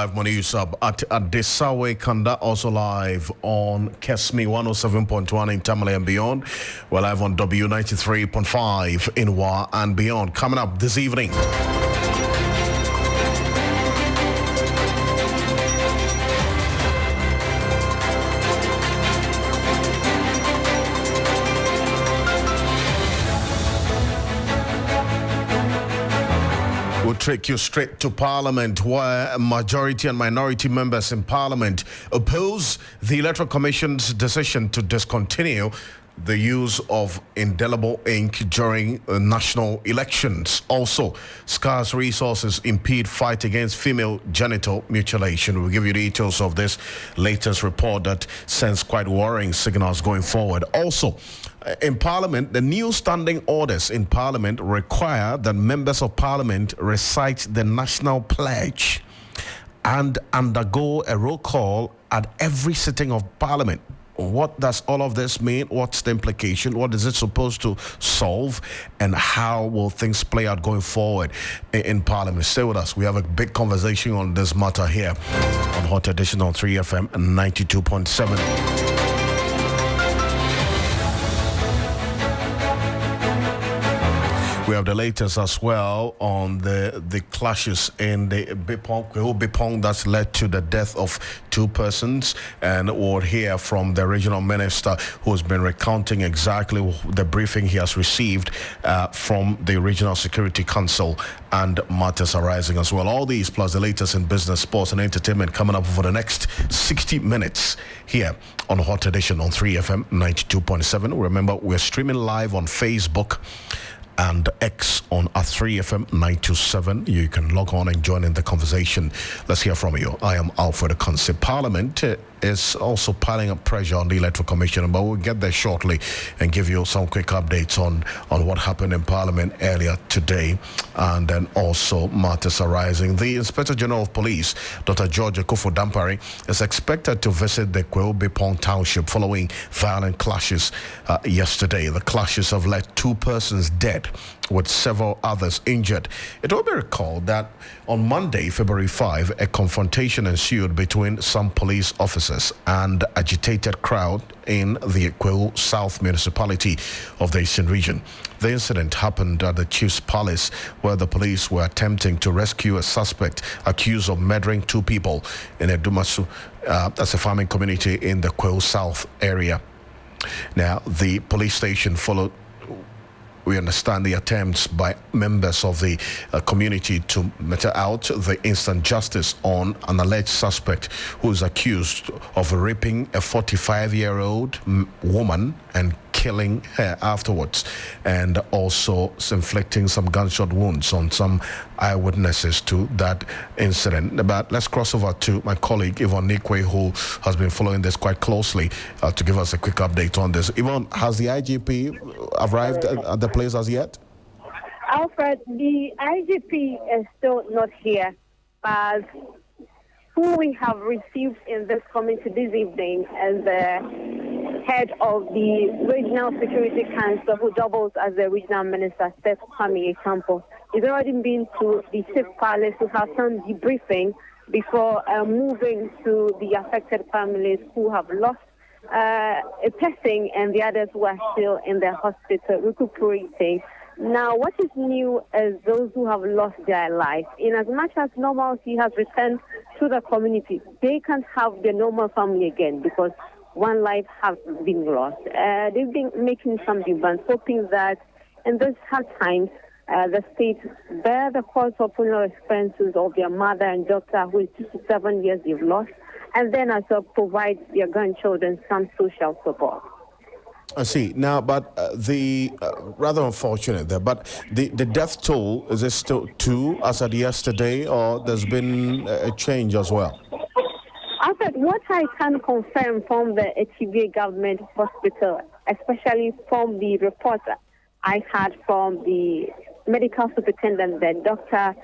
live on YouTube at Desawe Kanda, also live on Kesmi 107.1 in Tamale and beyond. We're live on W93.5 in Wa and beyond. Coming up this evening. We'll take you straight to Parliament, where majority and minority members in Parliament oppose the Electoral Commission's decision to discontinue the use of indelible ink during national elections. Also, scarce resources impede fight against female genital mutilation. We'll give you details of this latest report that sends quite worrying signals going forward. Also, in Parliament, the new standing orders in Parliament require that members of Parliament recite the National Pledge and undergo a roll call at every sitting of Parliament. What does all of this mean? What's the implication? What is it supposed to solve? And how will things play out going forward in Parliament? Stay with us. We have a big conversation on this matter here on Hot Edition on 3FM 92.7. We have the latest as well on the clashes in the Bipong that's led to the death of two persons, and we'll hear from the regional minister who's been recounting exactly the briefing he has received from the Regional Security Council and matters arising as well. All these plus the latest in business, sports and entertainment coming up for the next 60 minutes here on Hot Edition on 3FM 92.7. Remember, we're streaming live on Facebook and X on at 3FM 927. You can log on and join in the conversation. Let's hear from you. I am Alfred, Ocansey. Parliament is also piling up pressure on the Electoral Commission, but we'll get there shortly and give you some quick updates on what happened in Parliament earlier today, and then also matters arising. The Inspector General of Police, Dr. George Akufo-Dampare, is expected to visit the Bipong township following violent clashes yesterday. The clashes have left two persons dead with several others injured. It will be recalled that on Monday, February 5, a confrontation ensued between some police officers and agitated crowd in the Kweu South municipality of the Eastern region. The incident happened at the Chief's Palace, where the police were attempting to rescue a suspect accused of murdering two people in a Dumasu, that's a farming community in the Kweu South area. Now, the police station followed. We understand the attempts by members of the community to mete out the instant justice on an alleged suspect who is accused of raping a 45-year-old woman and killing her afterwards, and also inflicting some gunshot wounds on some eyewitnesses to that incident. But let's cross over to my colleague Yvonne Nikwe, who has been following this quite closely, to give us a quick update on this. Yvonne, has the IGP arrived at the place as yet? Alfred, the IGP is still not here, but who we have received in this committee this evening is the head of the Regional Security Council, who doubles as the regional minister, Steph Kwame Ekampo. He's already been to the Chief Palace to have some debriefing before moving to the affected families who have lost a person and the others who are still in the hospital recuperating. Now, what is new is those who have lost their life. In as much as normalcy has returned to the community, they can't have their normal family again because one life has been lost. They've been making some demands, hoping that in this hard times, the state bear the cost of funeral expenses of their mother and daughter, who is 57 years they've lost, and then also provide their grandchildren some social support. I see. Now, but rather unfortunate there, but the death toll, is it still 2 as of yesterday, or there's been a change as well? Alfred, what I can confirm from the HBA government hospital, especially from the report I had from the medical superintendent, the Dr.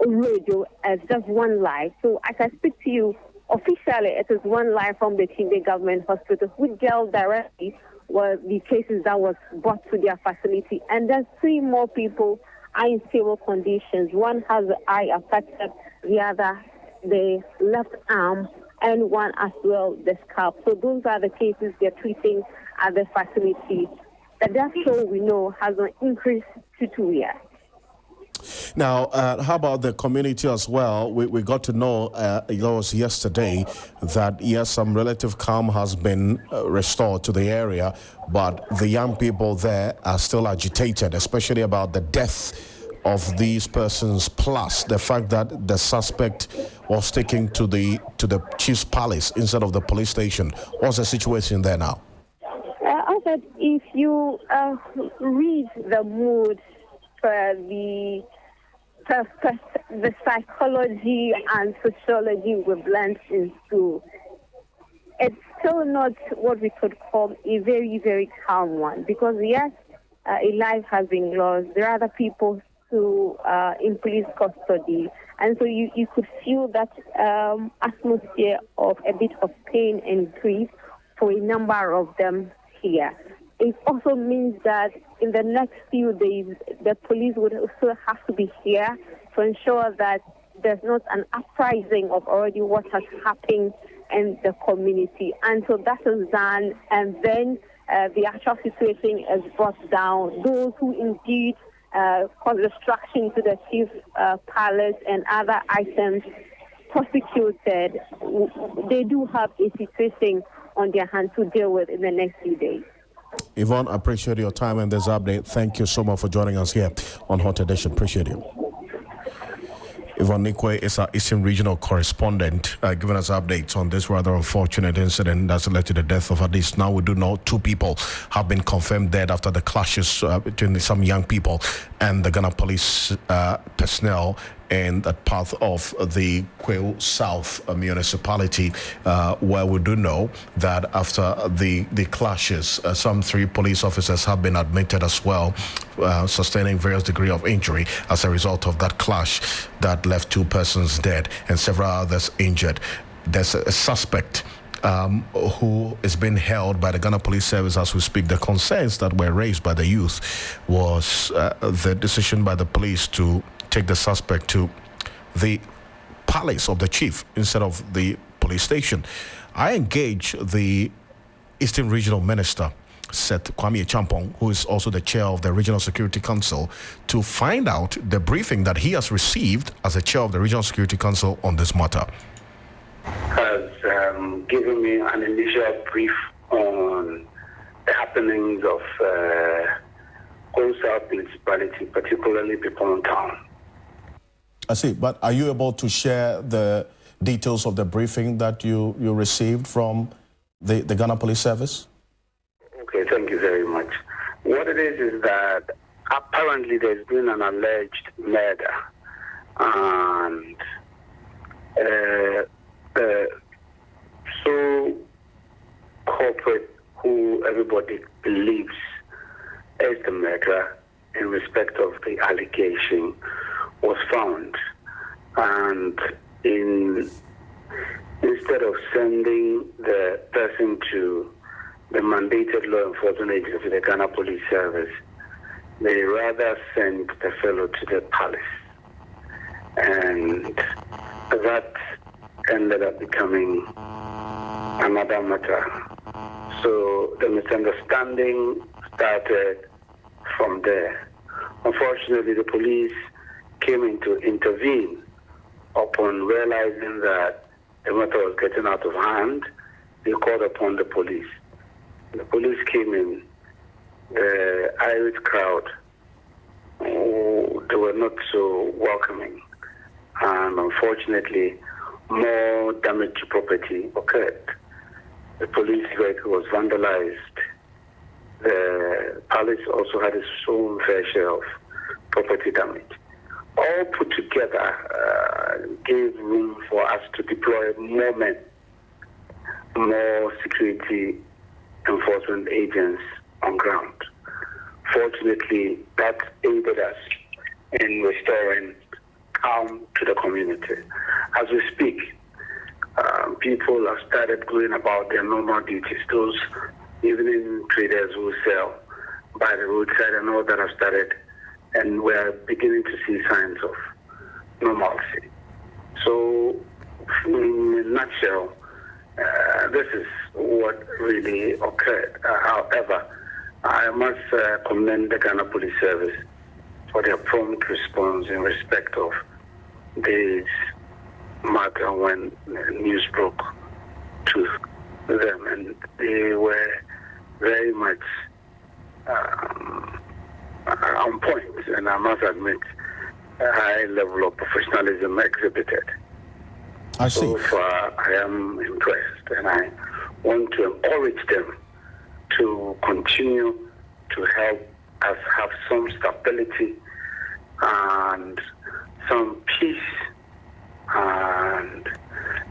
Urejo, is just one life. So as I speak to you, officially it is one life from the HBA government hospital, who dealt directly with the cases that was brought to their facility. And there's 3 more people are in stable conditions. One has the eye affected, the other the left arm, and one as well, the scalp. So those are the cases they're treating at the facility. The death toll, we know, has an increase to 2 years. Now, how about the community as well? We got to know, it was yesterday, that yes, some relative calm has been restored to the area, but the young people there are still agitated, especially about the death of these persons, plus the fact that the suspect was taken to the chief's palace instead of the police station. What's the situation there now? Alfred, if you read the mood for the psychology and sociology we learned in school, it's still not what we could call a very, very calm one. Because yes, a life has been lost. There are other people who in police custody, and so you could feel that atmosphere of a bit of pain and grief for a number of them here. It also means that in the next few days, the police would also have to be here to ensure that there's not an uprising of already what has happened in the community. And so that is done, and then the actual situation is brought down. Those who indeed caused destruction to the chief's palace and other items prosecuted, they do have a situation on their hands to deal with in the next few days. Yvonne, I appreciate your time and this update. Thank you so much for joining us here on Hot Edition. Appreciate you. Yvonne Nikwe is our Eastern Regional Correspondent, giving us updates on this rather unfortunate incident that's led to the death of at least, now we do know, 2 people have been confirmed dead after the clashes between some young people and the Ghana police personnel in that part of the Kweu South municipality, where we do know that after the clashes, some 3 police officers have been admitted as well, sustaining various degree of injury as a result of that clash that left 2 persons dead and several others injured. There's a suspect who is being held by the Ghana Police Service as we speak. The concerns that were raised by the youth was the decision by the police to take the suspect to the palace of the chief instead of the police station. I engaged the Eastern Regional Minister, Seth Kwame Champong, who is also the chair of the Regional Security Council, to find out the briefing that he has received as the chair of the Regional Security Council on this matter. Has given me an initial brief on the happenings of Ocansey municipality, particularly Pipon Town. I see, but are you able to share the details of the briefing that you received from the Ghana Police Service? Okay, thank you very much. What it is that apparently there's been an alleged murder, and so corporate who everybody believes is the murderer in respect of the allegation was found, and instead of sending the person to the mandated law enforcement agency, the Ghana Police Service, they rather sent the fellow to the palace, and that ended up becoming another matter. So the misunderstanding started from there. Unfortunately, the police came in to intervene upon realizing that the matter was getting out of hand. They called upon the police. The police came in. The Irish crowd, they were not so welcoming, and unfortunately, more damage to property occurred. The police vehicle was vandalized. The palace also had its own fair share of property damage. All put together gave room for us to deploy more men, more security enforcement agents on ground. Fortunately, that aided us in restoring calm to the community. As we speak, people have started going about their normal duties. Those evening traders who sell by the roadside and all that have started, and we're beginning to see signs of normalcy. So in a nutshell, this is what really occurred. However, I must commend the Ghana Police Service for their prompt response in respect of this matter when news broke to them, and they were very much on point, and I must admit, a high level of professionalism exhibited. I see. So far, I am impressed, and I want to encourage them to continue to help us have some stability and some peace and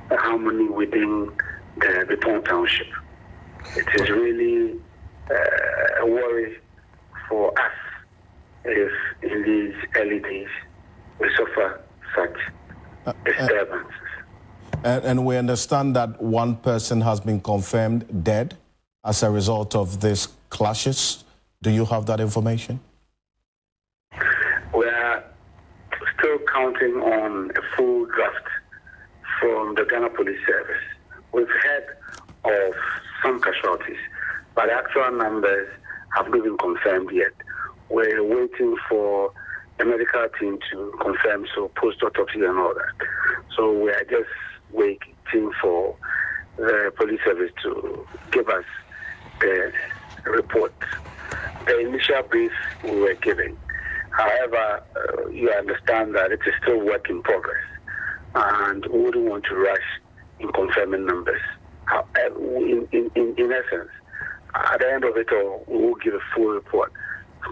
harmony within the Beton Township. It is really a worry for us if in these early days we suffer such disturbances. And we understand that one person has been confirmed dead as a result of these clashes. Do you have that information? We are still counting on a full draft from the Ghana Police Service. We've heard of some casualties, but the actual numbers have not been confirmed yet. We're waiting for the medical team to confirm, so post-autopsy and all that. So we are just waiting for the police service to give us the report. The initial brief we were giving. However, you understand that it is still work in progress, and we wouldn't want to rush in confirming numbers. However, in essence, at the end of it all, we will give a full report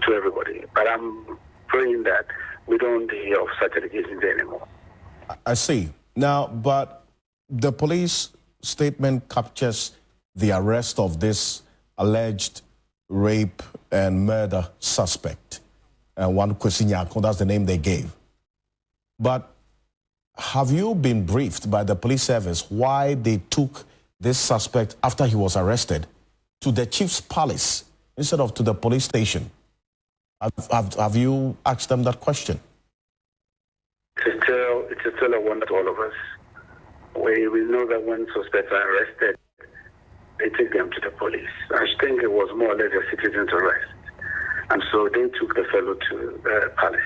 to everybody. But I'm praying that we don't hear of such allegations anymore. I see. Now, but the police statement captures the arrest of this alleged rape and murder suspect. And one Kwesinyako, that's the name they gave. But have you been briefed by the police service why they took this suspect after he was arrested to the chief's palace instead of to the police station? Have you asked them that question? It's still a wonder to all of us. We know that when suspects are arrested, they take them to the police. I think it was more or less a citizen's arrest. And so they took the fellow to the palace.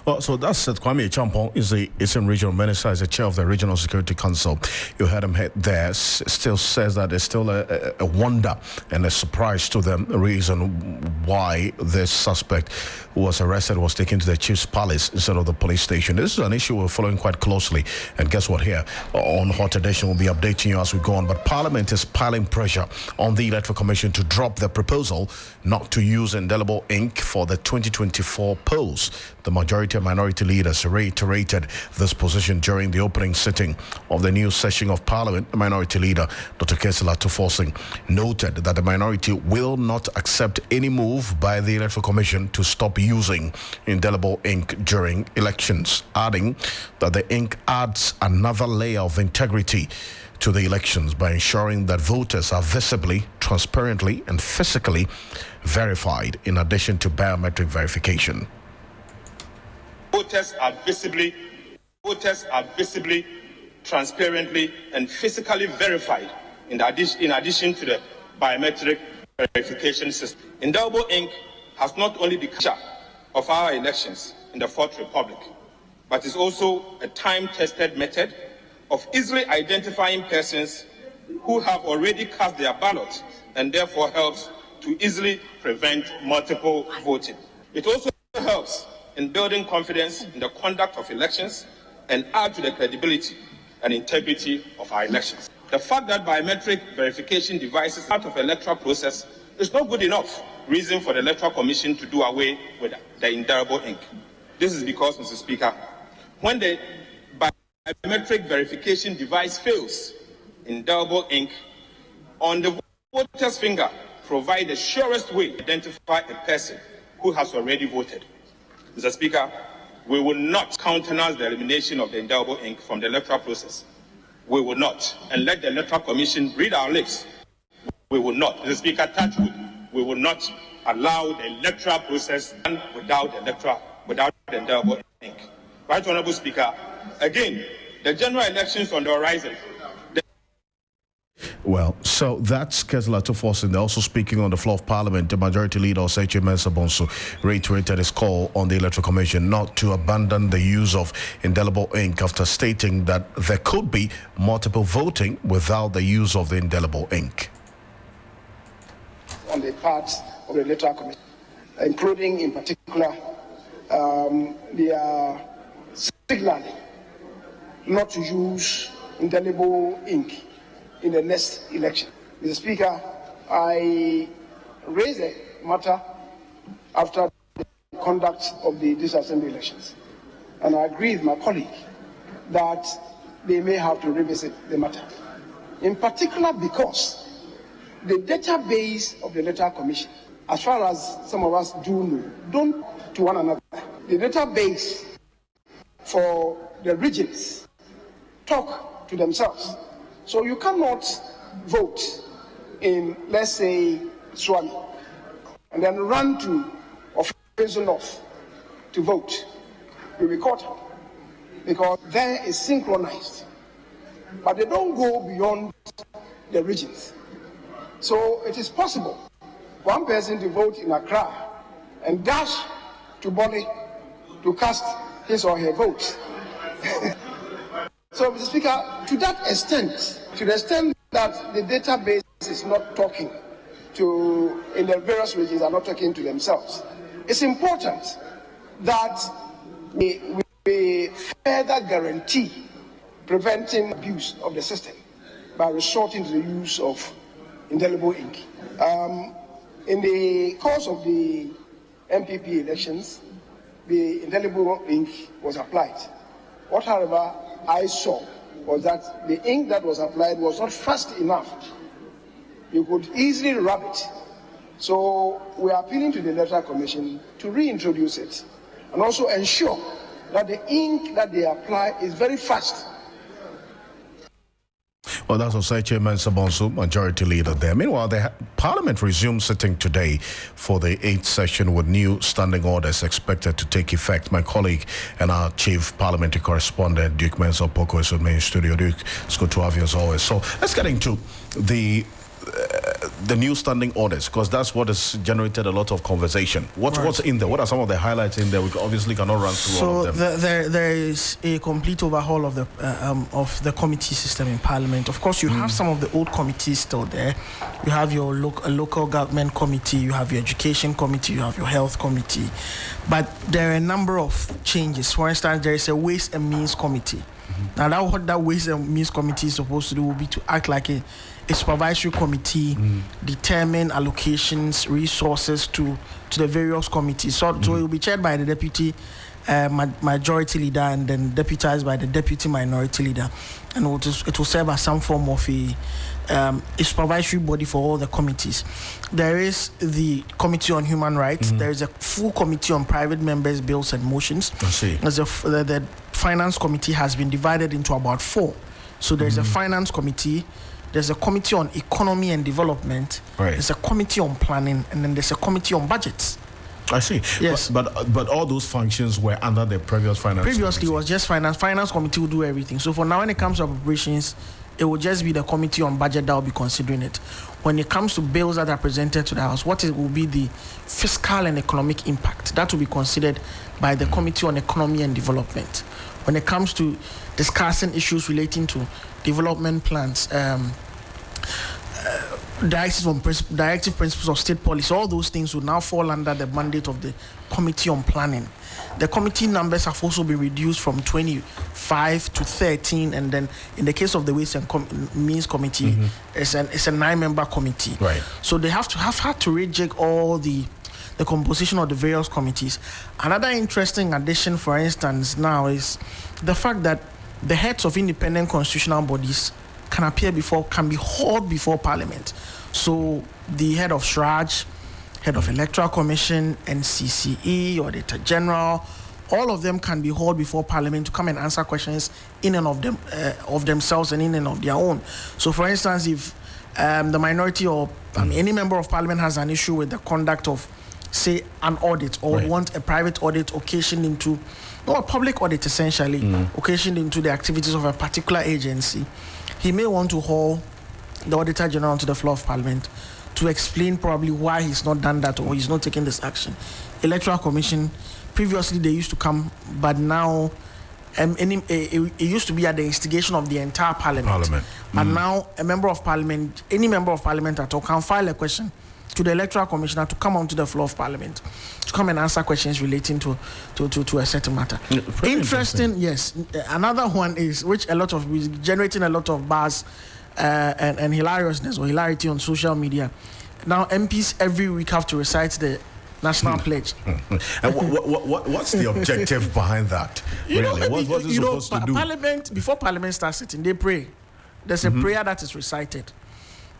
Well, so that's it. Kwame Champong is the Eastern Regional Minister, is the chair of the Regional Security Council. You heard him there. Still says that it's still a wonder and a surprise to them, the reason why this suspect who was arrested was taken to the chief's palace instead of the police station. This is an issue we're following quite closely. And guess what? Here on Hot Edition, we'll be updating you as we go on. But Parliament is piling pressure on the Electoral Commission to drop the proposal not to use indelible ink for the 2024 polls. The majority and minority leaders reiterated this position during the opening sitting of the new session of Parliament. The minority leader, Dr. Kesela Tuforsing, noted that the minority will not accept any move by the Electoral Commission to stop using indelible ink during elections, adding that the ink adds another layer of integrity to the elections by ensuring that voters are visibly, transparently, and physically verified in addition to biometric verification. Voters are visibly, transparently, and physically verified in addition to the biometric verification system. Indelible ink has not only the culture of our elections in the Fourth Republic, but is also a time-tested method of easily identifying persons who have already cast their ballot, and therefore helps to easily prevent multiple voting. It also helps in building confidence in the conduct of elections and add to the credibility and integrity of our elections. The fact that biometric verification devices are part of the electoral process is not good enough reason for the Electoral Commission to do away with the indelible ink. This is because, Mr. Speaker, when the biometric verification device fails, indelible ink on the voter's finger provide the surest way to identify a person who has already voted. Mr. Speaker, we will not countenance the elimination of the indelible ink from the electoral process. We will not. And let the Electoral Commission read our lips. We will not. Mr. Speaker, touch wood. We will not allow the electoral process done without the indelible ink. Right, Honorable Speaker, again, the general elections on the horizon. Well, so that's Kesla Tufosin. Also speaking on the floor of Parliament, the Majority Leader Osache Mensah-Bonsu reiterated his call on the Electoral Commission not to abandon the use of indelible ink after stating that there could be multiple voting without the use of the indelible ink. On the part of the Electoral Commission, including in particular, they are signaling not to use indelible ink in the next election. Mr. Speaker, I raised the matter after the conduct of these assembly elections, and I agree with my colleague that they may have to revisit the matter, in particular because the database of the Electoral Commission, as far as some of us do know, don't to one another. The database for the regions talk to themselves. So you cannot vote in, let's say, Swami, and then run to Ocansey North to vote. You'll be caught up because there is synchronized, but they don't go beyond the regions. So it is possible one person to vote in Accra and dash to Bali to cast his or her vote. So, Mr. Speaker, to that extent, to the extent that the database is not talking to, in the various regions are not talking to themselves, it's important that we further guarantee preventing abuse of the system by resorting to the use of indelible ink. In the course of the MPP elections, the indelible ink was applied. What, however, I saw was that the ink that was applied was not fast enough. You could easily rub it. So we are appealing to the Electoral Commission to reintroduce it and also ensure that the ink that they apply is very fast. Well, that's Osache Mensah-Bonsu, Majority Leader there. Meanwhile, the Parliament resumed sitting today for the 8th session with new standing orders expected to take effect. My colleague and our Chief Parliamentary Correspondent, Duke Mensah-Poko, is with me in studio. Duke, it's good to have you as always. So let's get into the new standing orders, because that's what has generated a lot of conversation. What's in there? What are some of the highlights in there? We obviously cannot run through all of them. There is a complete overhaul of the committee system in Parliament. Of course, you have some of the old committees still there. You have your local government committee, you have your education committee, you have your health committee. But there are a number of changes. For instance, there is a Ways and Means committee. Now, what that Ways and Means committee is supposed to do will be to act like a supervisory committee, determine allocations, resources to the various committees. So it will be chaired by the deputy majority leader and then deputized by the deputy minority leader, and it will serve as some form of a supervisory body for all the committees. There is the Committee on Human Rights. There is a full committee on private members' bills and motions. I see. The Finance Committee has been divided into about 4. So there's a Finance Committee, there's a Committee on Economy and Development, there's a Committee on Planning, and then there's a Committee on Budgets. I see. Yes. But all those functions were under the previous Finance Previously, Committee. It was just Finance. Finance Committee will do everything. So for now, when it comes to appropriations, it will just be the Committee on Budget that will be considering it. When it comes to bills that are presented to the House, will be the fiscal and economic impact? That will be considered by the Committee on Economy and Development. When it comes to discussing issues relating to development plans, directive principles of state policy, all those things will now fall under the mandate of the Committee on Planning. The committee numbers have also been reduced from 25 to 13, and then in the case of the Ways and Means Committee, it's a 9-member committee. Right. So they have had to rejig all the composition of the various committees. Another interesting addition, for instance, now is the fact that the heads of independent constitutional bodies can be hauled before Parliament. So the head of SRAJ, head of Electoral Commission, NCCE, Auditor General, all of them can be hauled before Parliament to come and answer questions in and of themselves and in and of their own. So, for instance, if the minority or any member of Parliament has an issue with the conduct of say, an audit or want a private audit occasioned into, or a public audit essentially, occasioned into the activities of a particular agency, he may want to haul the Auditor General to the floor of Parliament to explain probably why he's not done that or he's not taking this action. Electoral Commission, previously they used to come, but now it used to be at the instigation of the entire Parliament. And now a member of Parliament, any member of Parliament at all, can file a question to the Electoral Commissioner to come onto the floor of Parliament to come and answer questions relating to a certain matter. Interesting, yes. Another one is which generating a lot of buzz and hilariousness or hilarity on social media. Now MPs every week have to recite the National Pledge. And what's the objective behind that? Really? What is supposed to do? Parliament, before Parliament starts sitting, they pray. There's a prayer that is recited.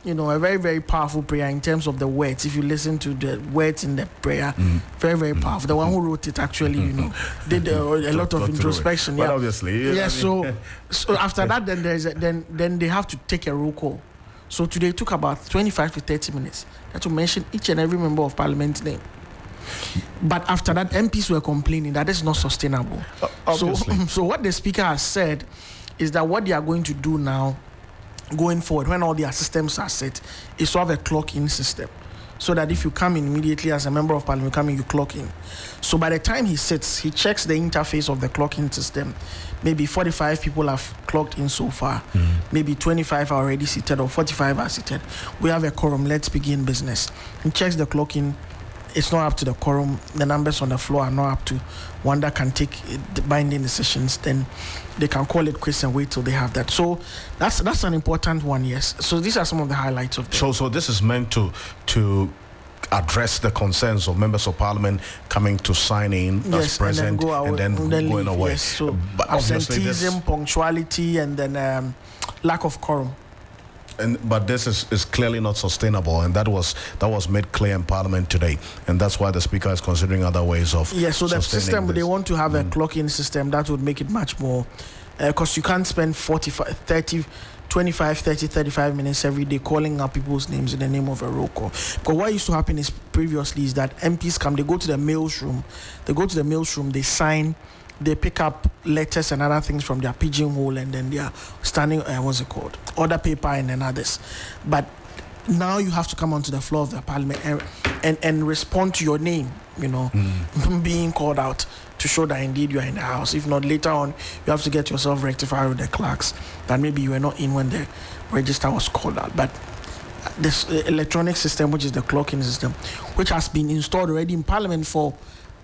A very, very powerful prayer in terms of the words. If you listen to the words in the prayer, very, very powerful. The one who wrote it actually, did a lot of introspection. But obviously, so after that, then they have to take a roll call. So today it took about 25 to 30 minutes to mention each and every member of Parliament's name. But after that, MPs were complaining that it's not sustainable. So what the Speaker has said is that what they are going to do now, going forward, when all their systems are set, is to have a clock-in system. So that if you come in immediately as a member of Parliament, you clock in. So by the time he sits, he checks the interface of the clock-in system. Maybe 45 people have clocked in so far. Maybe 25 are already seated or 45 are seated. We have a quorum. Let's begin business. He checks the clock-in. It's not up to the quorum. The numbers on the floor are not up to one that can take the binding decisions. Then they can call it quits and wait till they have that. So that's an important one, yes. So these are some of the highlights of this. So this is meant to address the concerns of members of Parliament coming to sign in as present and then going away. Yes. So absenteeism, punctuality, and then lack of quorum. But this is clearly not sustainable, and that was made clear in Parliament today, and that's why the Speaker is considering other ways of so the system this. They want to have a clock-in system that would make it much more, because you can't spend 45, 30, 25, 30, 35 minutes every day calling up people's names in the name of a roll call. Because what used to happen is previously is that MPs come, they go to the mails room, they sign. They pick up letters and other things from their pigeonhole, and then they are standing, order paper and then others. But now you have to come onto the floor of the Parliament and respond to your name, being called out to show that indeed you are in the House. If not, later on, you have to get yourself rectified with the clerks that maybe you were not in when the register was called out. But this electronic system, which is the clocking system, which has been installed already in Parliament for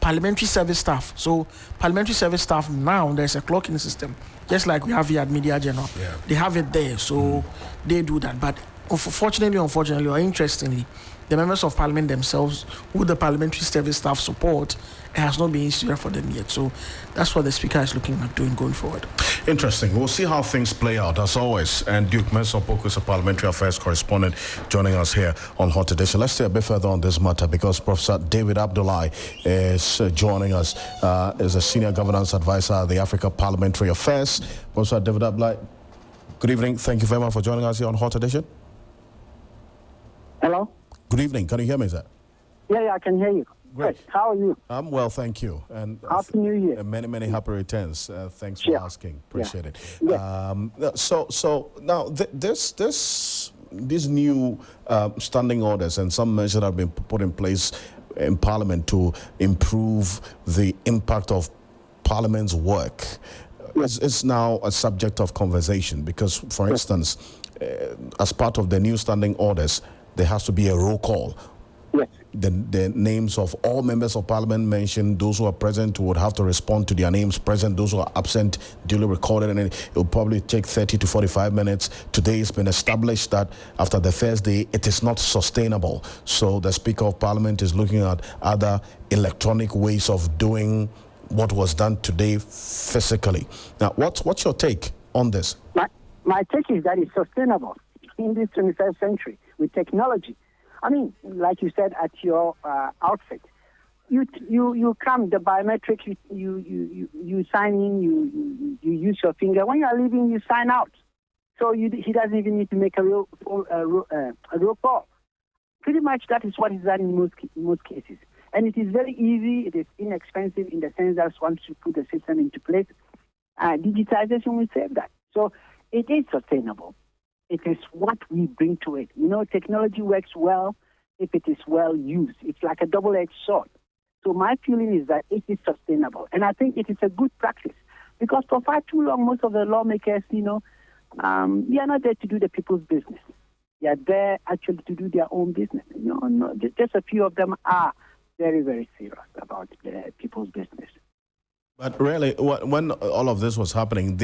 parliamentary service staff. So parliamentary service staff now, there's a clocking system, just like we have here at Media General. They have it there, so they do that. But unfortunately, or interestingly, the members of Parliament themselves, who the parliamentary service staff support, it has not been easier for them yet. So that's what the Speaker is looking at doing going forward. Interesting. We'll see how things play out, as always. And Duke Mensah-Poku is a parliamentary affairs correspondent joining us here on Hot Edition. Let's stay a bit further on this matter because Professor David Abdullahi is joining us as a senior governance advisor at the Africa Parliamentary Affairs. Professor David Abdullahi, good evening. Thank you very much for joining us here on Hot Edition. Hello? Good evening. Can you hear me, sir? Yeah, I can hear you. Great. How are you? I'm well, thank you. And Happy New Year. Many happy returns. Thanks for asking. Appreciate it. Yeah. So now these new standing orders and some measures have been put in place in Parliament to improve the impact of Parliament's work. It's now a subject of conversation because, for instance, as part of the new standing orders, there has to be a roll call. Yes. The names of all members of Parliament mentioned, those who are present would have to respond to their names present, those who are absent, duly recorded, and it will probably take 30 to 45 minutes. Today it's been established that after the first day, it is not sustainable. So the Speaker of Parliament is looking at other electronic ways of doing what was done today physically. Now, what's your take on this? My take is that it's sustainable in this 21st century with technology. I mean, like you said at your outfit, you come the biometric, you sign in, you use your finger. When you are leaving, you sign out. So he doesn't even need to make a roll call. Pretty much that is what is done in most cases. And it is very easy, it is inexpensive in the sense that once you put the system into place, digitization will save that. So it is sustainable. It is what we bring to it. Technology works well if it is well used. It's like a double-edged sword. So my feeling is that it is sustainable. And I think it is a good practice. Because for far too long, most of the lawmakers, they are not there to do the people's business. They are there actually to do their own business. Just a few of them are very, very serious about the people's business. But really, when all of this was happening,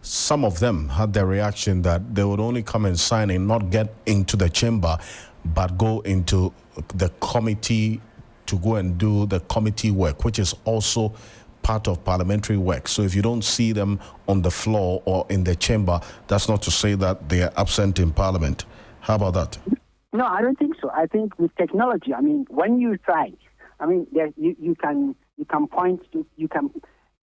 some of them had the reaction that they would only come and sign and not get into the chamber, but go into the committee to go and do the committee work, which is also part of parliamentary work. So if you don't see them on the floor or in the chamber, that's not to say that they are absent in parliament. How about that? No, I don't think so. I think with technology, when you try, you can point to, you can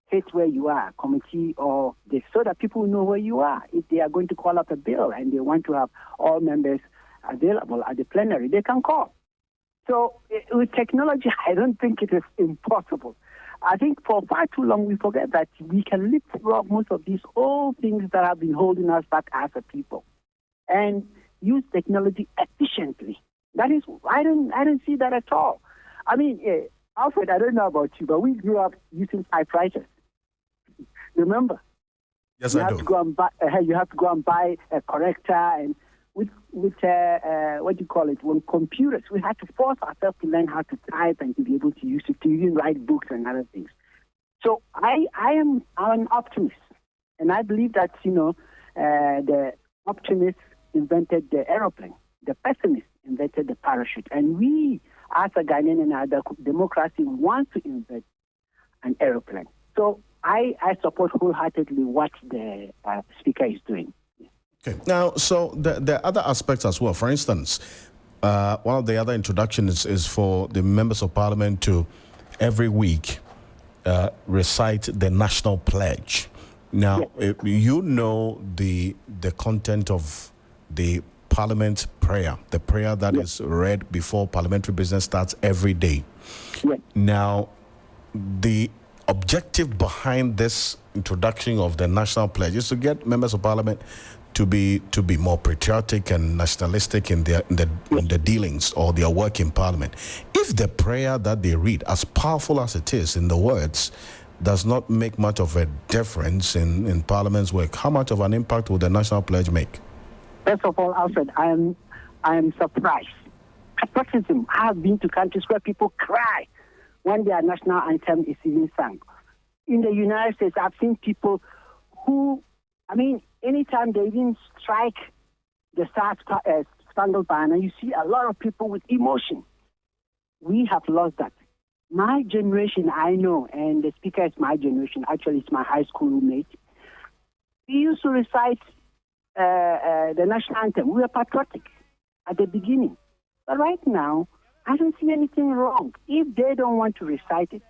hit where you are, committee or this, so that people know where you are. If they are going to call up a bill and they want to have all members available at the plenary, they can call. So with technology, I don't think it is impossible. I think for far too long we forget that we can leapfrog most of these old things that have been holding us back as a people, and use technology efficiently. That is, I don't see that at all. Alfred, I don't know about you, but we grew up using typewriters. Remember? Yes, I do. You have to go and buy a corrector, and with what do you call it? When computers, we had to force ourselves to learn how to type and to be able to use it to even write books and other things. So I'm an optimist, and I believe that the optimist invented the aeroplane, the pessimist invented the parachute, and we, as a Ghanaian and other democracy, want to invent an aeroplane. So I support wholeheartedly what the speaker is doing. Okay. Now, so there are other aspects as well. For instance, one of the other introductions is for the members of parliament to every week recite the national pledge. Now, yes. You know the content of the Parliament prayer, the prayer that is read before parliamentary business starts every day. Yes. Now, the objective behind this introduction of the national pledge is to get members of parliament to be more patriotic and nationalistic in the dealings or their work in parliament. If the prayer that they read, as powerful as it is in the words, does not make much of a difference in parliament's work, how much of an impact will the national pledge make? First of all, Alfred, I am surprised. Patriotism. I have been to countries where people cry when their national anthem is even sung. In the United States, I've seen people who, anytime they even strike the Star-Spangled Banner, you see a lot of people with emotion. We have lost that. My generation, I know, and the speaker is my generation. Actually, it's my high school roommate. We used to recite the national anthem. We were patriotic at the beginning. But right now, I don't see anything wrong. If they don't want to recite it,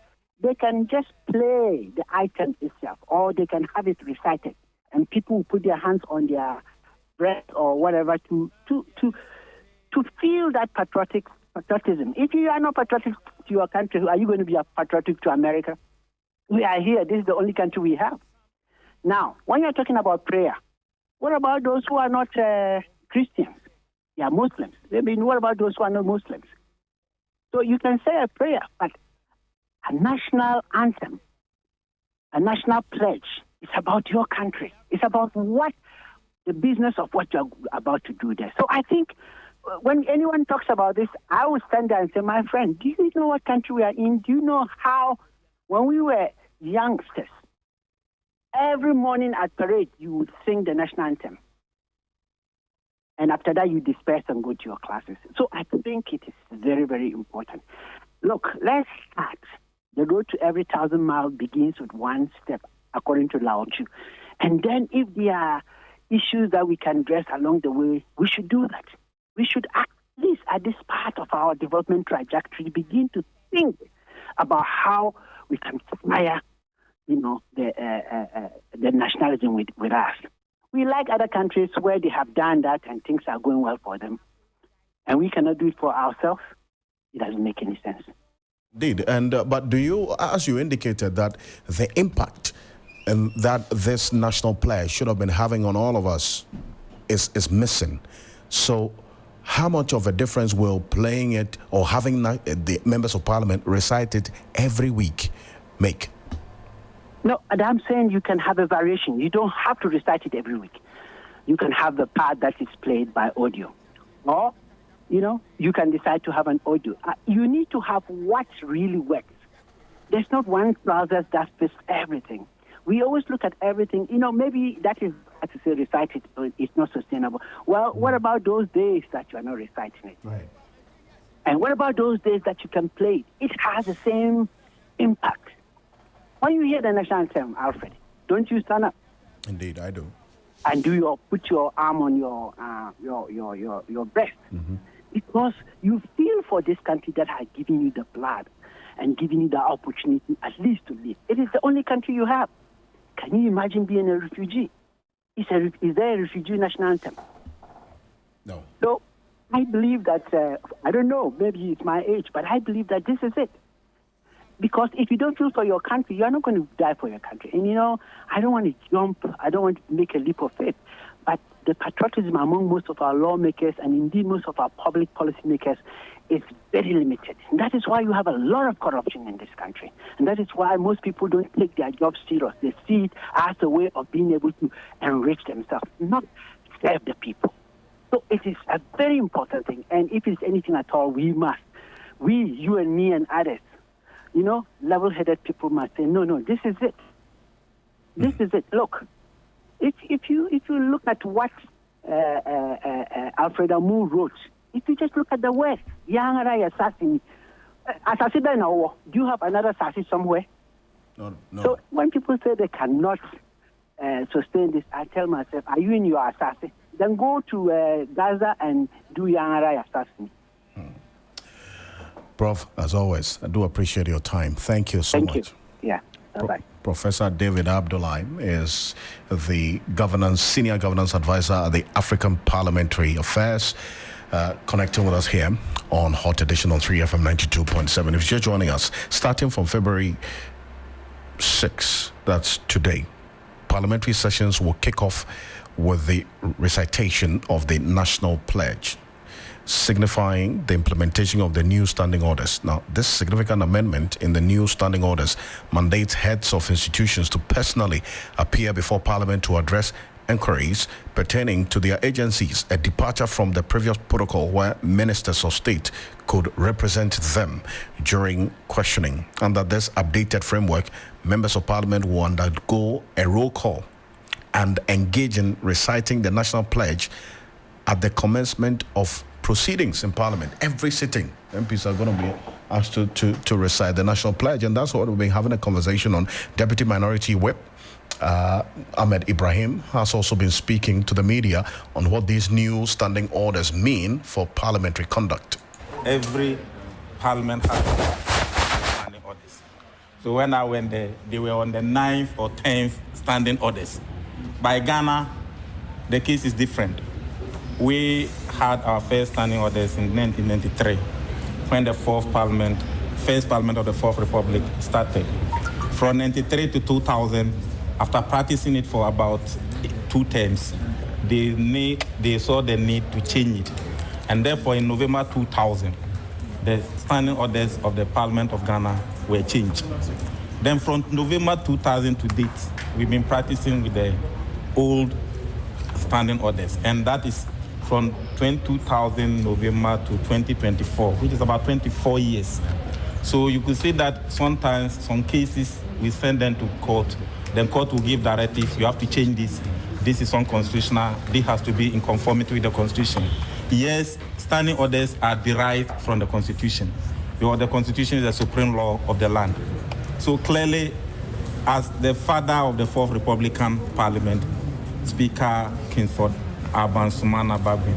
they can just play the item itself, or they can have it recited. And people will put their hands on their breast or whatever to feel that patriotism. If you are not patriotic to your country, are you going to be patriotic to America? We are here. This is the only country we have. Now, when you're talking about prayer, what about those who are not Christians? They are Muslims. What about those who are not Muslims? So you can say a prayer, but a national anthem, a national pledge, it's about your country. It's about what the business of what you're about to do there. So I think when anyone talks about this, I will stand there and say, my friend, do you know what country we are in? Do you know how, when we were youngsters, every morning at parade, you would sing the national anthem. And after that, you disperse and go to your classes. So I think it is very, very important. Look, let's start. The road to every 1,000 miles begins with one step, according to Lao Tzu. And then if there are issues that we can address along the way, we should do that. We should at least at this part of our development trajectory begin to think about how we can inspire the nationalism with us. We like other countries where they have done that and things are going well for them. And we cannot do it for ourselves. It doesn't make any sense. Indeed, and but do you, as you indicated, that the impact and that this national pledge should have been having on all of us is missing. So how much of a difference will playing it or having the members of parliament recite it every week make? No, and I'm saying you can have a variation. You don't have to recite it every week. You can have the part that is played by audio. Or, you can decide to have an audio. You need to have what really works. There's not one process that fits everything. We always look at everything. Maybe that is to say recite it, but it's not sustainable. Well, what about those days that you are not reciting it? Right. And what about those days that you can play it? It has the same impact. When you hear the national anthem, Alfred, don't you stand up? Indeed, I do. And put your arm on your breast? Mm-hmm. Because you feel for this country that has given you the blood and given you the opportunity at least to live. It is the only country you have. Can you imagine being a refugee? Is there a refugee national anthem? No. So I believe that, I don't know, maybe it's my age, but I believe that this is it. Because if you don't feel for your country, you're not going to die for your country. And, I don't want to jump, I don't want to make a leap of faith. But the patriotism among most of our lawmakers and indeed most of our public policy makers is very limited. And that is why you have a lot of corruption in this country. And that is why most people don't take their jobs serious. They see it as a way of being able to enrich themselves, not serve the people. So it is a very important thing. And if it's anything at all, we, you and me and others, level-headed people must say, no, this is it. This is it. Look, if you look at what Alfred Amu wrote, if you just look at the West, Yangarai assassin, do you have another assassin somewhere? No. So when people say they cannot sustain this, I tell myself, are you in your assassin? Then go to Gaza and do Yangarai assassin. Prof, as always, I do appreciate your time. Thank you so much. Thank you. Yeah. Bye-bye. Professor David Abdullahi is the senior governance advisor at the African Parliamentary Affairs, connecting with us here on Hot Edition on 3FM92.7. If you're joining us, starting from February 6, that's today, parliamentary sessions will kick off with the recitation of the National Pledge, signifying the implementation of the new standing orders. Now, this significant amendment in the new standing orders mandates heads of institutions to personally appear before Parliament to address inquiries pertaining to their agencies, a departure from the previous protocol where ministers of state could represent them during questioning. Under this updated framework, members of Parliament will undergo a roll call and engage in reciting the National Pledge at the commencement of proceedings in Parliament. Every sitting, MPs are going to be asked to recite the National Pledge, and that's what we've been having a conversation on. Deputy Minority Whip Ahmed Ibrahim has also been speaking to the media on what these new standing orders mean for parliamentary conduct. Every parliament has standing orders. So when I went there, they were on the 9th or 10th standing orders. By Ghana, the case is different. We had our first standing orders in 1993 when the first parliament of the Fourth Republic started. From 1993 to 2000, after practicing it for about 2 terms, they saw the need to change it. And therefore, in November 2000, the standing orders of the Parliament of Ghana were changed. Then from November 2000 to date, we've been practicing with the old standing orders, and that is from 2000 November to 2024, which is about 24 years. So you could see that sometimes some cases we send them to court, then court will give directives, you have to change this is unconstitutional, this has to be in conformity with the Constitution. Yes, standing orders are derived from the Constitution, because the Constitution is the supreme law of the land. So clearly, as the father of the Fourth Republican Parliament, Speaker Kingsford Aban Sumana Bagbe,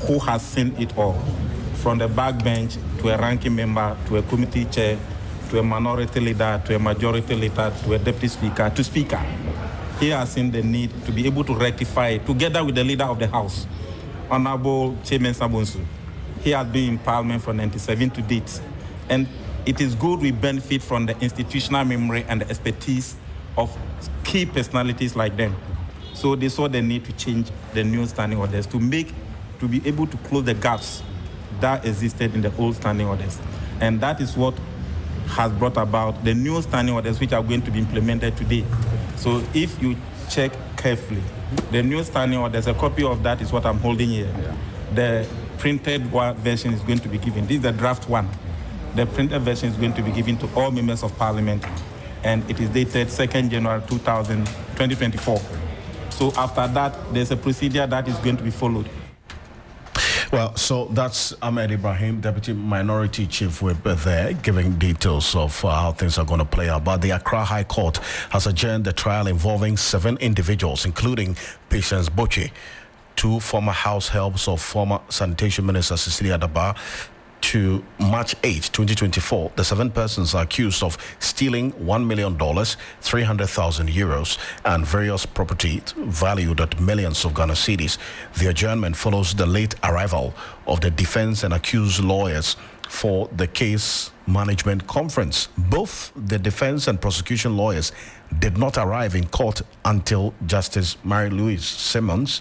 who has seen it all, from the backbench to a ranking member, to a committee chair, to a minority leader, to a majority leader, to a deputy speaker, to speaker. He has seen the need to be able to rectify, together with the leader of the House, Honorable Chairman Sabonsu. He has been in Parliament from 1997 to date. And it is good we benefit from the institutional memory and the expertise of key personalities like them. So they saw the need to change the new standing orders to be able to close the gaps that existed in the old standing orders. And that is what has brought about the new standing orders which are going to be implemented today. So if you check carefully, the new standing orders, a copy of that is what I'm holding here. Yeah. The printed version is going to be given. This is the draft one. The printed version is going to be given to all members of parliament, and it is dated 2nd January 2024. So after that, there's a procedure that is going to be followed. Well, so that's Ahmed Ibrahim, Deputy Minority Chief Whip there, giving details of how things are going to play out. But the Accra High Court has adjourned the trial involving 7 individuals, including Patience Boche, 2 former house helps of former Sanitation Minister Cecilia Daba, to March 8, 2024. The 7 persons are accused of stealing $1 million, 300,000 euros, and various property valued at millions of Ghana cedis. The adjournment follows the late arrival of the defense and accused lawyers for the case management conference. Both the defense and prosecution lawyers did not arrive in court until Justice Mary-Louise Simmons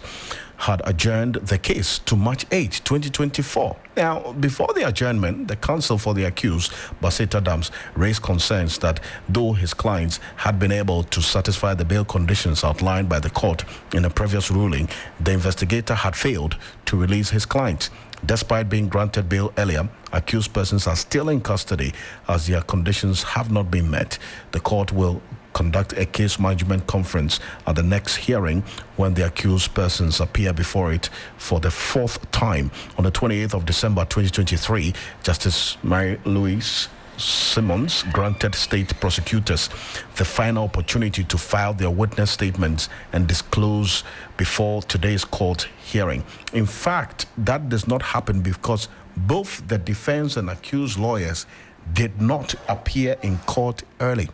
had adjourned the case to March 8, 2024. Now, before the adjournment, the counsel for the accused, Basita Dams, raised concerns that though his clients had been able to satisfy the bail conditions outlined by the court in a previous ruling, the investigator had failed to release his clients. Despite being granted bail earlier, accused persons are still in custody as their conditions have not been met. The court will conduct a case management conference at the next hearing when the accused persons appear before it for the 4th time. On the 28th of December 2023, Justice Mary-Louise Simmons granted state prosecutors the final opportunity to file their witness statements and disclose before today's court hearing. In fact, that does not happen because both the defense and accused lawyers did not appear in court early.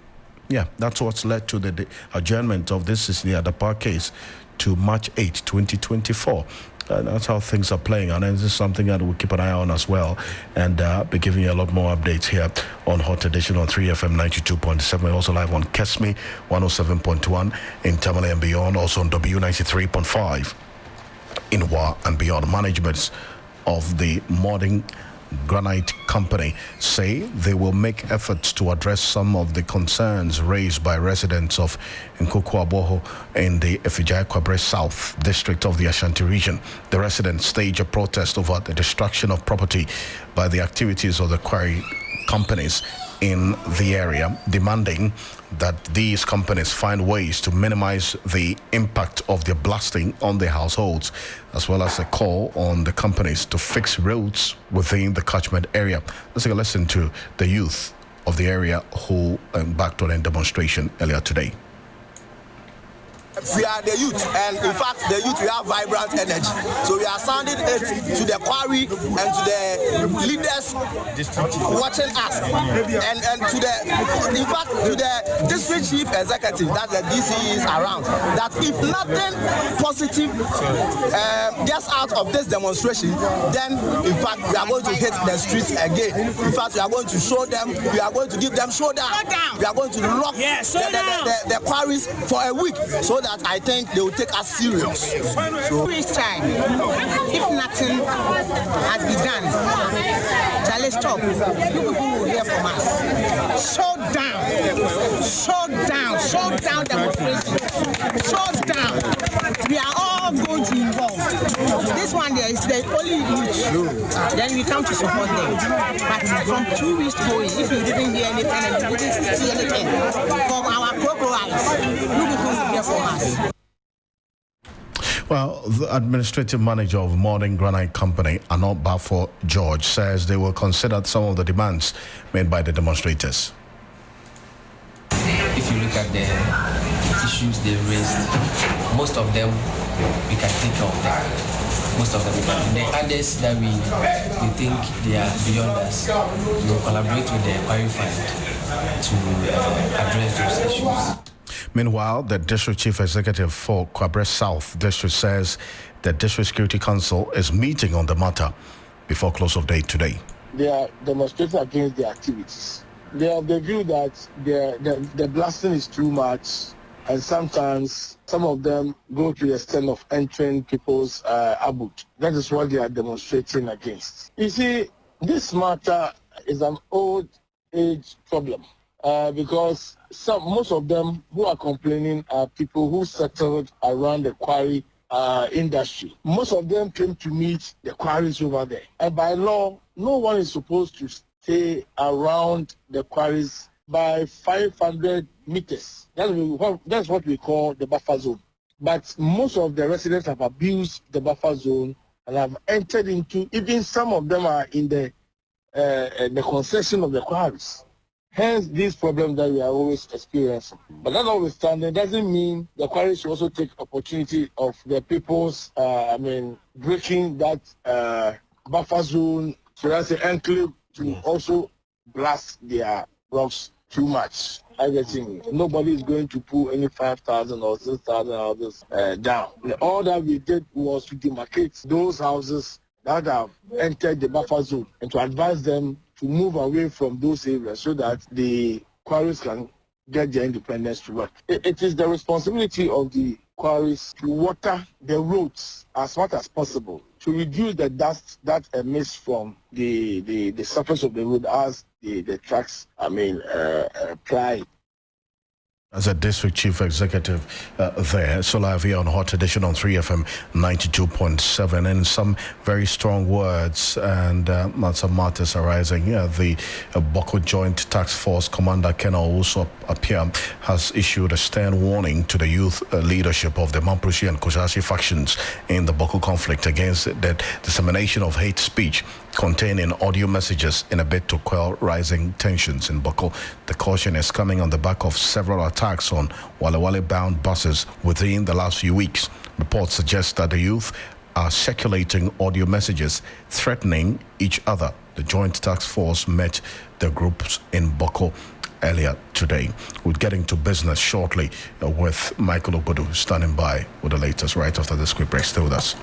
Yeah, that's what's led to the adjournment of this Cecilia Dapa case to March 8, 2024. That's how things are playing, and this is something that we'll keep an eye on as well, and be giving you a lot more updates here on Hot Edition on 3FM92.7, also live on Kesme 107.1 in Tamale and beyond, also on W93.5 in Wa and beyond. Managements of the Modern Granite Company say they will make efforts to address some of the concerns raised by residents of Nkokuaboho in the Efijai-Kwabre South district of the Ashanti region. The residents stage a protest over the destruction of property by the activities of the quarry companies in the area, demanding that these companies find ways to minimize the impact of their blasting on their households, as well as a call on the companies to fix roads within the catchment area. Let's take a listen to the youth of the area who embarked on a demonstration earlier today. We are the youth, and in fact, the youth, we have vibrant energy. So we are sounding it to the quarry and to the leaders watching us, and to the, in fact, to the district chief executive, that the DC is around, that if nothing positive gets out of this demonstration, then in fact, we are going to hit the streets again. In fact, we are going to show them, we are going to give them showdown. We are going to lock the quarries for a week, so that I think they will take us serious. So this time, if nothing has been done, Charlie, stop. You people will hear from us. Shut down demonstration. Shut down. We are all going to involve. This one there is the only youth. Then we come to support them. But from 2 weeks going, if you didn't hear anything and you didn't see anything from our crocodiles, you people will hear from us. Well, the administrative manager of Modern Granite Company, Anot Bafo George, says they will consider some of the demands made by the demonstrators. If you look at the issues they raised, most of them we can take care of them. Most of them we can. The others that we think they are beyond us, we will collaborate with the Quarry Fund to address those issues. Meanwhile, the district chief executive for Kwabre South district says the district security council is meeting on the matter before close of day today. they are demonstrating against their activities. They have the view that the blasting is too much, and sometimes some of them go to the extent of entering people's abode. That is what they are demonstrating against. You see, this matter is an old age problem because most of them who are complaining are people who settled around the quarry industry. Most of them came to meet the quarries over there. And by law, no one is supposed to stay around the quarries by 500 meters. That's what we call the buffer zone. But most of the residents have abused the buffer zone and have entered into, even some of them are in the concession of the quarries. Hence, these problems that we are always experiencing. But that notwithstanding doesn't mean the quarries should also take opportunity of the people's, breaking that buffer zone, so that's the enclave, to also blast their rocks too much. Everything. Nobody is going to pull any 5,000 or 6,000 houses down. All that we did was to demarcate those houses that have entered the buffer zone and to advise them to move away from those areas so that the quarries can get their independence to work. It is the responsibility of the quarries to water the roads as much as possible to reduce the dust that emits from the surface of the road as the trucks ply. As a district chief executive there, so live here on Hot Edition on 3FM 92.7, and some very strong words and some matters arising. The Boko Joint Task Force Commander Colonel also Appiah has issued a stern warning to the youth leadership of the Mamprussi and Kusashi factions in the Boko conflict against the dissemination of hate speech containing audio messages in a bid to quell rising tensions in Boko. The caution is coming on the back of several attacks on Wale-Wale-bound buses within the last few weeks. Reports suggest that the youth are circulating audio messages threatening each other. The Joint Task Force met the groups in Boko earlier today. We're getting to business shortly with Michael Obodu standing by with the latest right after the script break. Stay with us.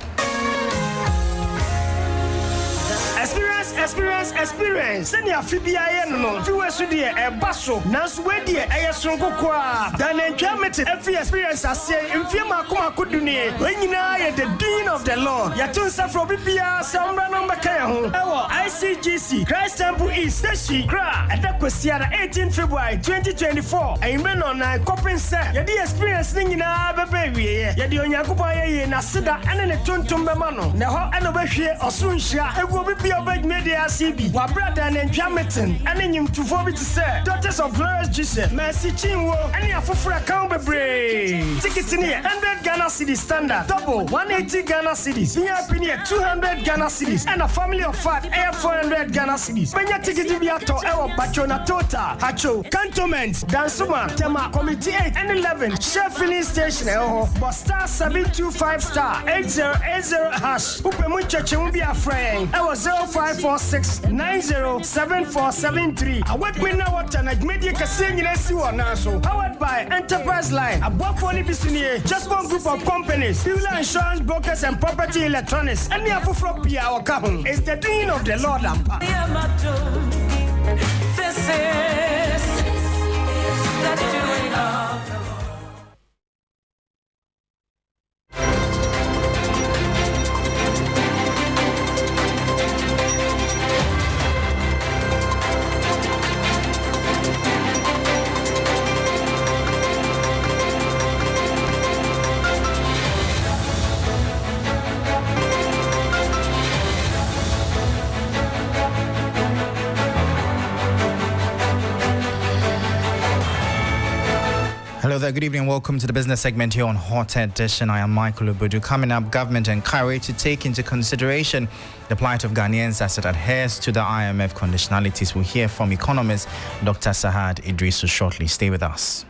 Experience. Send your FBI no. If you were to dear a basso, Nansu Wedi, a Songoqua, then enjoyment every experience I say in Fiamakuma Kuduni, when you know the Dean of the Lord. Yatunsa from BPR, Sambra number Kayahu, our ICGC, Christ Temple East, Seshi, Gra, at Dakwasiara 18 February 2024. I mean on a coping set. Yadi experience in our baby, Yadi on Yakupa, Nasida, and a Tuntum Bamano. Now, and over here, or soon shall, it will be a big media CB. Wa brother and Jameton, and then you to form to say, Daughters of Glorious Jesus, Mercy Chinwo, and your for account be tickets in here, 100 Ghana City standard, double 180 Ghana cities, VIP near 200 Ghana cities, and a family of 5 air 400 Ghana cities. When your ticket to be at our Bachona Tota, Hacho, Cantonment, Dansuma, Tema, Committee 8 and 11, Share Filling Station, but star 725 star 8080 hash, Upemucha Chumbi a friend, I was 0546 907473. I work with now what and media casino naso. Powered by Enterprise Line. A work for Nibisini, just one group of companies, Fuel Insurance Brokers and Property Electronics. And the Afufropia our Kabum is the Dean of the Lord Ampa. This is the doing of the Lord. Hello there, good evening. Welcome to the business segment here on Hot Edition. I am Michael Obodu. Coming up, government encouraged to take into consideration the plight of Ghanaians as it adheres to the IMF conditionalities. We'll hear from economist Dr. Sahad Idrisu shortly. Stay with us.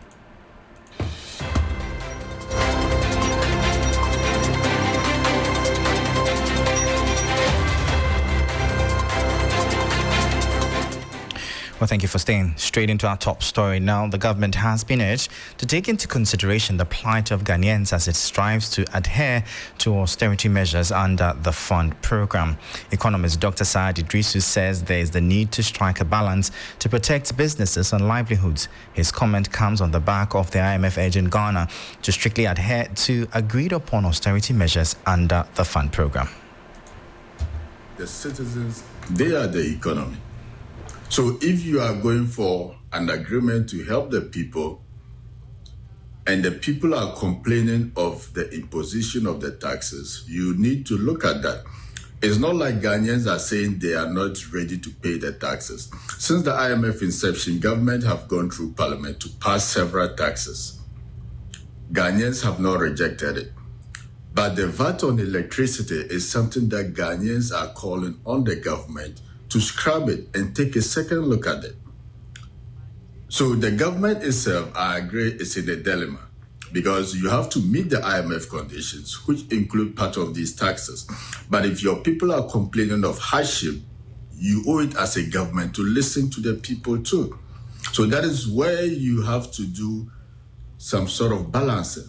Well, thank you for staying. Straight into our top story now. The government has been urged to take into consideration the plight of Ghanaians as it strives to adhere to austerity measures under the fund program. Economist Dr. Saad Idrisu says there is the need to strike a balance to protect businesses and livelihoods. His comment comes on the back of the IMF urging Ghana to strictly adhere to agreed upon austerity measures under the fund program. The citizens, they are the economy. So if you are going for an agreement to help the people and the people are complaining of the imposition of the taxes, you need to look at that. It's not like Ghanaians are saying they are not ready to pay the taxes. Since the IMF inception, government have gone through parliament to pass several taxes. Ghanaians have not rejected it. But the VAT on electricity is something that Ghanaians are calling on the government to scrap it and take a second look at it. So the government itself, I agree, is in a dilemma because you have to meet the IMF conditions, which include part of these taxes. But if your people are complaining of hardship, you owe it as a government to listen to the people too. So that is where you have to do some sort of balancing.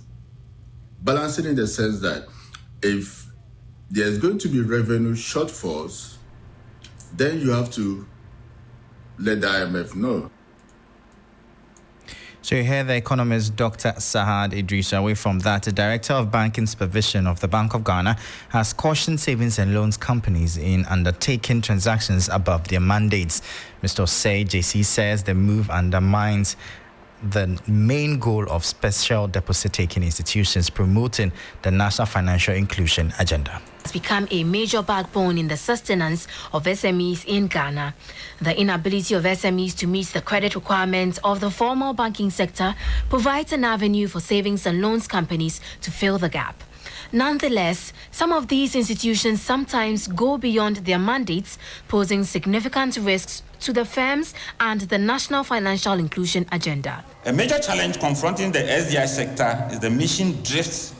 Balancing in the sense that if there's going to be revenue shortfalls, then you have to let the IMF know. So you hear the economist Dr. Saad Idrisu. Away from that, the Director of Banking Supervision of the Bank of Ghana has cautioned savings and loans companies in undertaking transactions above their mandates. Mr. Osei JC says the move undermines the main goal of special deposit-taking institutions promoting the national financial inclusion agenda. Has become a major backbone in the sustenance of SMEs in Ghana. The inability of SMEs to meet the credit requirements of the formal banking sector provides an avenue for savings and loans companies to fill the gap. Nonetheless, some of these institutions sometimes go beyond their mandates, posing significant risks to the firms and the national financial inclusion agenda. A major challenge confronting the SDI sector is the mission drifts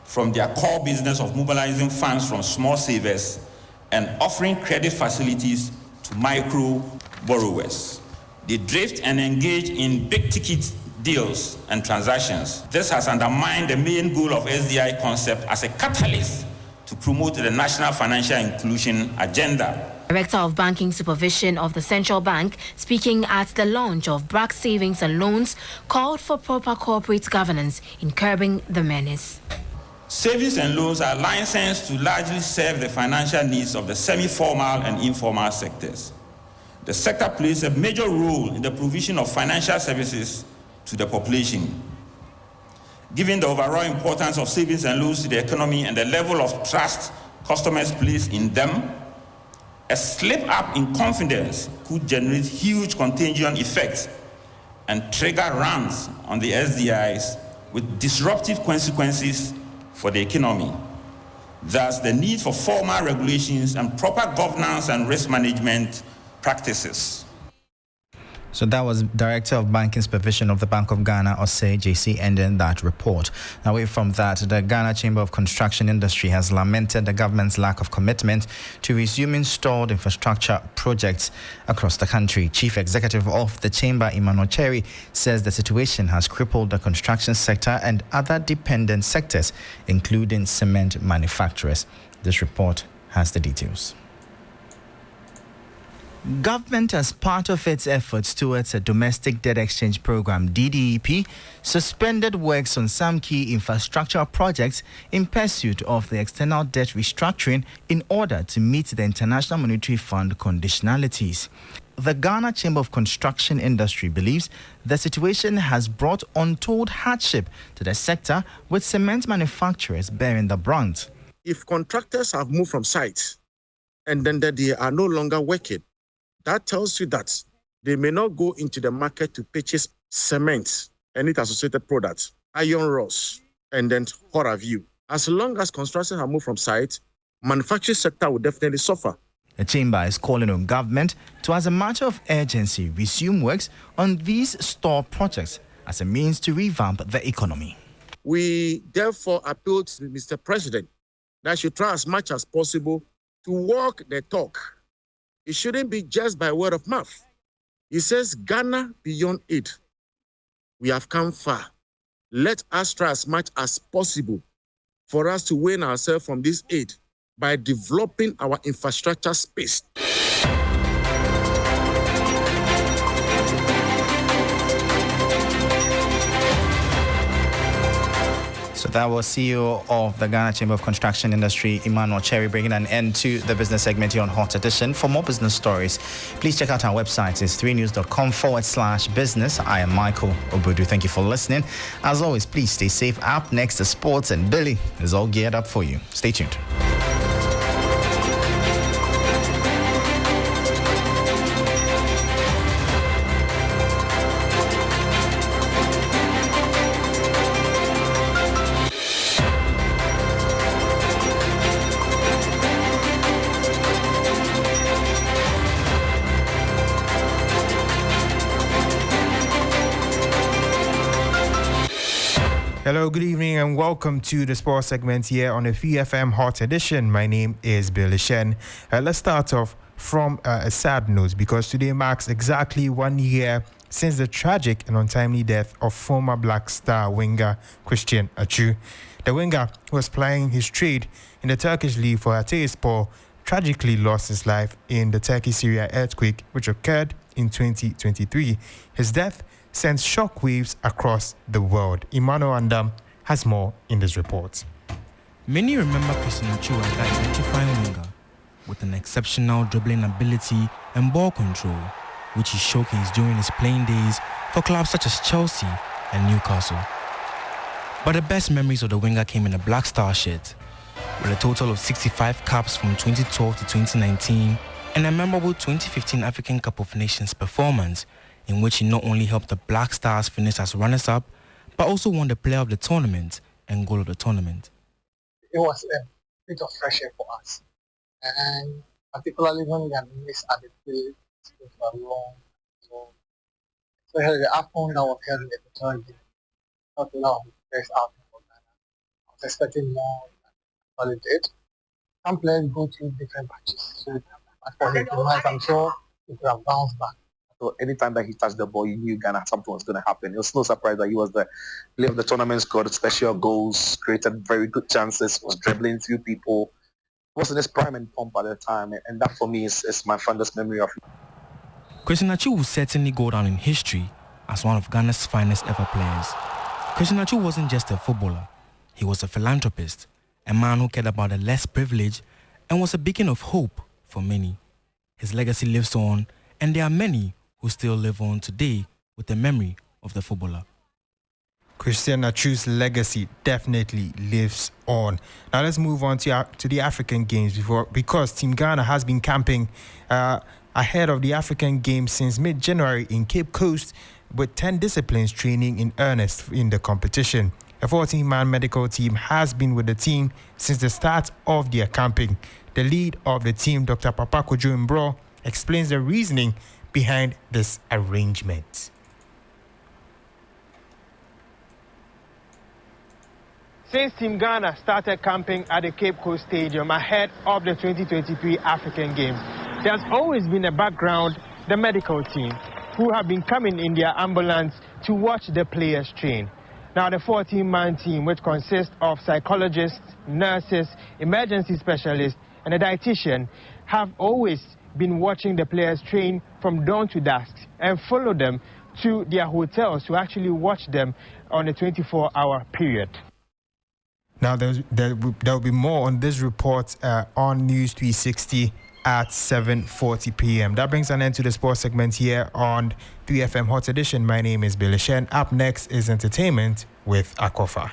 from their core business of mobilizing funds from small savers and offering credit facilities to micro borrowers. They drift and engage in big-ticket deals and transactions. This has undermined the main goal of SDI concept as a catalyst to promote the national financial inclusion agenda. Director of Banking Supervision of the Central Bank, speaking at the launch of BRAC Savings and Loans, called for proper corporate governance in curbing the menace. Savings and loans are licensed to largely serve the financial needs of the semi-formal and informal sectors. The sector plays a major role in the provision of financial services to the population. Given the overall importance of savings and loans to the economy and the level of trust customers place in them, a slip-up in confidence could generate huge contagion effects and trigger runs on the SDIs with disruptive consequences for the economy. Thus, the need for formal regulations and proper governance and risk management practices. So that was Director of Banking Supervision of the Bank of Ghana, Osei JC, ending that report. Away from that, the Ghana Chamber of Construction Industry has lamented the government's lack of commitment to resuming stalled infrastructure projects across the country. Chief Executive of the Chamber, Emmanuel Cherry, says the situation has crippled the construction sector and other dependent sectors, including cement manufacturers. This report has the details. Government, as part of its efforts towards a domestic debt exchange program, DDEP, suspended works on some key infrastructure projects in pursuit of the external debt restructuring in order to meet the International Monetary Fund conditionalities. The Ghana Chamber of Construction Industry believes the situation has brought untold hardship to the sector, with cement manufacturers bearing the brunt. If contractors have moved from sites and then they are no longer working, that tells you that they may not go into the market to purchase cement and its associated products, iron rods, and then what have you. As long as construction have moved from site, manufacturing sector will definitely suffer. The chamber is calling on government to, as a matter of urgency, resume works on these stalled projects as a means to revamp the economy. We therefore appeal to Mr. President that should try as much as possible to walk the talk. It shouldn't be just by word of mouth. He says, Ghana beyond aid. We have come far. Let us try as much as possible for us to win ourselves from this aid by developing our infrastructure space. So that was CEO of the Ghana Chamber of Construction Industry, Emmanuel Cherry, bringing an end to the business segment here on Hot Edition. For more business stories, please check out our website. It's 3news.com/business. I am Michael Obudu. Thank you for listening. As always, please stay safe. Up next, the sports, and Billy is all geared up for you. Stay tuned. Hello, good evening, and welcome to the sports segment here on the 3FM Hot Edition. My name is Billy Shen. Let's start off from a sad note, because today marks exactly 1 year since the tragic and untimely death of former Black Star winger Christian Atsu. The winger, who was plying his trade in the Turkish league for Hatayspor, tragically lost his life in the Turkey-Syria earthquake, which occurred in 2023. His death sends shockwaves across the world. Emmanuel Andam has more in this report. Many remember Christian Atsu as that electrifying winger with an exceptional dribbling ability and ball control, which he showcased during his playing days for clubs such as Chelsea and Newcastle. But the best memories of the winger came in a Black Star shirt, with a total of 65 caps from 2012 to 2019 and a memorable 2015 African Cup of Nations performance, in which he not only helped the Black Stars finish as runners-up, but also won the Player of the Tournament and Goal of the Tournament. It was a bit of fresh air for us, and particularly when we had missed at the field for a long. So the AFCON that was held in the Equatorial Guinea, not a lot of players out for Ghana. I was expecting more than it did. Some players go through different patches, so as for his demise, I'm sure he could have bounced back. So anytime that he touched the ball, you knew Ghana something was going to happen. It was no surprise that he was the player of the tournament, scored special goals, created very good chances, was dribbling through people. He was in his prime and pump at the time, and that for me is my fondest memory of him. Christian Atsu will certainly go down in history as one of Ghana's finest ever players. Christian Atsu wasn't just a footballer. He was a philanthropist, a man who cared about the less privileged and was a beacon of hope for many. His legacy lives on, and there are many who still live on today with the memory of the footballer. Christian Atsu's legacy definitely lives on. Now let's move on to the African Games because Team Ghana has been camping ahead of the African Games since mid-January in Cape Coast, with 10 disciplines training in earnest in the competition. A 14-man medical team has been with the team since the start of their camping. The lead of the team, Dr. Papa Kojo Mbro, explains the reasoning behind this arrangement. Since Team Ghana started camping at the Cape Coast Stadium ahead of the 2023 African Games, there's always been a background, the medical team, who have been coming in their ambulance to watch the players train. Now, the 14-man team, which consists of psychologists, nurses, emergency specialists, and a dietitian, have always been watching the players train from dawn to dusk and follow them to their hotels to actually watch them on a 24-hour period. Now, there will be more on this report on News 360 at 7:40 p.m. That brings an end to the sports segment here on 3FM Hot Edition. My name is Billy Shen. Up next is entertainment with Akofa.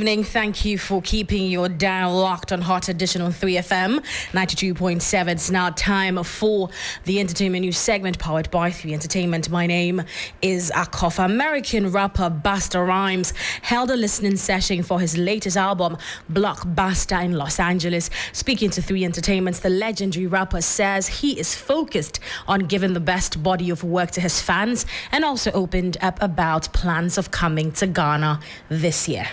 evening. Thank you for keeping your dial locked on Hot Edition on 3FM 92.7. It's now time for the entertainment news segment powered by 3 Entertainment. My name is Akofa. American rapper Busta Rhymes held a listening session for his latest album, Blockbuster, in Los Angeles. Speaking to 3 Entertainment, the legendary rapper says he is focused on giving the best body of work to his fans and also opened up about plans of coming to Ghana this year.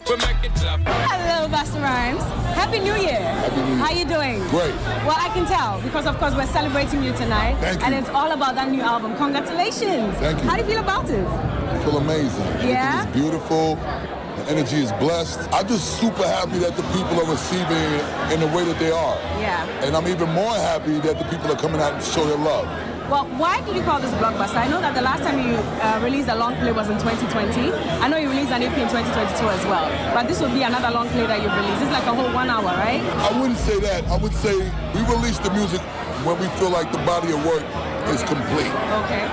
Hello, Busta Rhymes. Happy New Year. Happy New Year. How you doing? Great. Well, I can tell because, of course, we're celebrating you tonight. Thank you. And it's all about that new album. Congratulations. Thank you. How do you feel about it? I feel amazing. Yeah? It's beautiful. The energy is blessed. I'm just super happy that the people are receiving it in the way that they are. Yeah. And I'm even more happy that the people are coming out to show their love. Well, why did you call this Blockbuster? I know that the last time you released a long play was in 2020. I know you released an EP in 2022 as well. But this will be another long play that you've released. It's like a whole 1 hour, right? I wouldn't say that. I would say we release the music when we feel like the body of work is complete. Okay.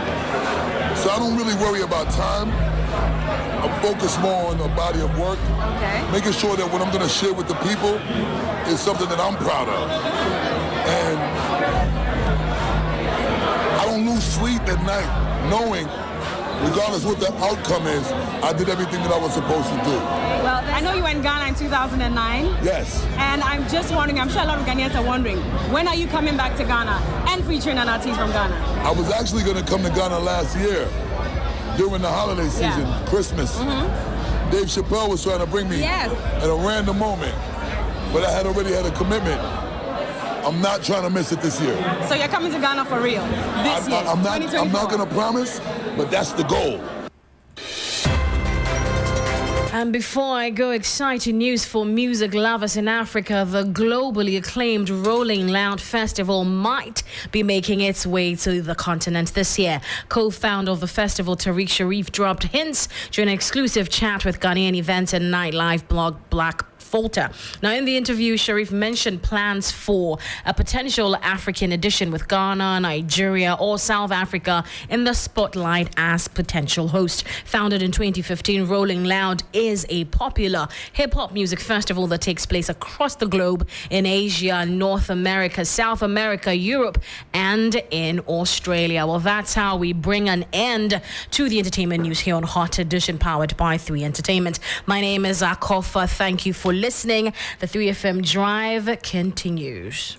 So I don't really worry about time. I focus more on the body of work. Okay. Making sure that what I'm going to share with the people is something that I'm proud of. And I don't lose sleep at night knowing, regardless what the outcome is, I did everything that I was supposed to do. Well, I know you were in Ghana in 2009. Yes. And I'm just wondering, I'm sure a lot of Ghanaians are wondering, when are you coming back to Ghana and featuring an artist from Ghana? I was actually going to come to Ghana last year during the holiday season, Christmas. Mm-hmm. Dave Chappelle was trying to bring me Yes. at a random moment, but I had already had a commitment. I'm not trying to miss it this year. So you're coming to Ghana for real this year, I'm not 2024. going to promise, but that's the goal. And before I go, exciting news for music lovers in Africa. The globally acclaimed Rolling Loud Festival might be making its way to the continent this year. Co-founder of the festival, Tariq Sharif, dropped hints during an exclusive chat with Ghanaian events and nightlife blog Black Falter. Now, in the interview, Sharif mentioned plans for a potential African edition with Ghana, Nigeria, or South Africa in the spotlight as potential host. Founded in 2015, Rolling Loud is a popular hip-hop music festival that takes place across the globe in Asia, North America, South America, Europe, and in Australia. Well, that's how we bring an end to the entertainment news here on Hot Edition, powered by 3 Entertainment. My name is Akofa. Thank you for listening. The 3FM Drive continues.